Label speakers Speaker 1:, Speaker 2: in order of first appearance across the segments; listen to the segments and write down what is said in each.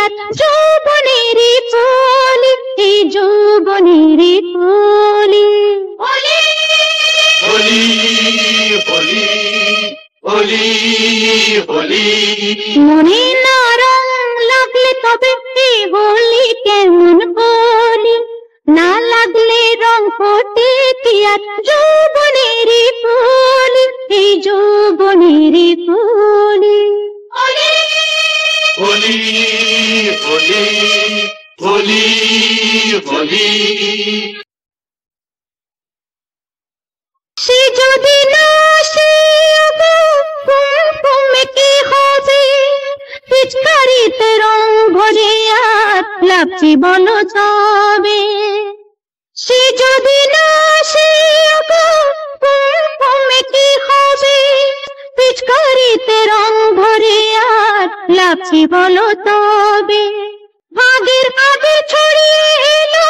Speaker 1: আর যৌবনেরই কলি, এই যৌবনেরই কলি।
Speaker 2: হোলি হোলি হোলি হোলি,
Speaker 1: মনে না রং লাগলে তবে এই হোলি কেমন বলি, না লাগলে রং ফোটে কি আর যৌবনেরই কলি, এই যৌবনেরই কলি।
Speaker 2: হোলি হোলি হোলি হোলি,
Speaker 1: সে যদি না সে কুমকুমে কি হবে, পিচকারিতে রং ভরে আর লাপচি বলো তবে। সে যদি না সে কুমকুমে কি হবে, পিচকারিতে রং ভরে আর লাপচি বলো তবে। ভাগের আগে ছড়িয়ে এলো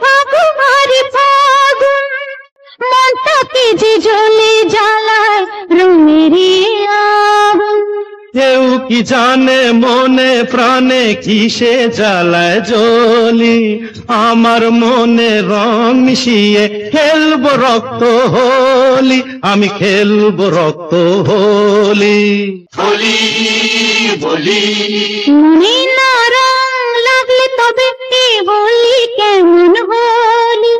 Speaker 1: ফাগুন আর ফাগুন, মনটাকে যে জ্বলে জ্বালায় রঙেরই আগুন।
Speaker 3: কেউ কি জানে মনে প্রাণে কিসে জ্বালায় জ্বলি, আমার মনে রং মিশিয়ে খেলবো রক্ত হোলি, আমি খেলবো রক্ত হোলি।
Speaker 2: হোলি হোলি,
Speaker 1: মনে না রং লাগলে তবে এ হোলি কেমন হোলি,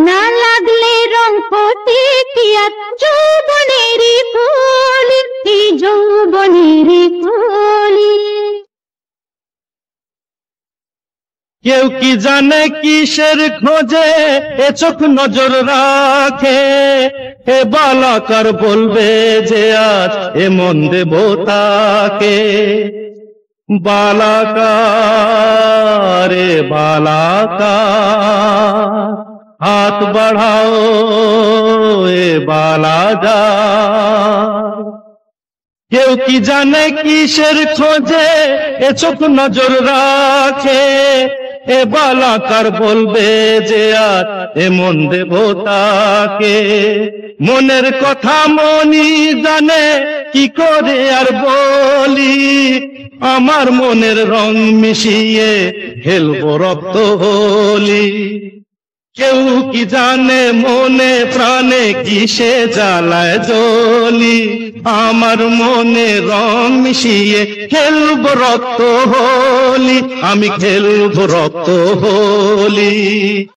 Speaker 1: না লাগলে রং ফোটে কি আর যৌবনেরই কলি, এই যৌবনেরই কলি।
Speaker 3: কেউ কি জানে কিসের খোঁজে এ চোখ নজর রাখে, এ বালাকার বলবে যে আজ এ মন দেব তাকে। বালাকার এ বালাকার, হাত বাড়াও এ বালাজা। কেউ কি জানে কিসের খোঁজে এ চোখ নজর রাখে, এ বালাকার বলবে যে আজ এ মন দেব তাকে। মনের কথা মনি জানে কি করে আর বলি, আমার মনের রং মিশিয়ে খেলবো রক্ত হোলি। কেউ কি জানে মনে প্রাণে কিসে জ্বালায় জ্বলি, আমার মনে রং মিশিয়ে খেলবো রক্ত হোলি, আমি খেলবো রক্ত হোলি।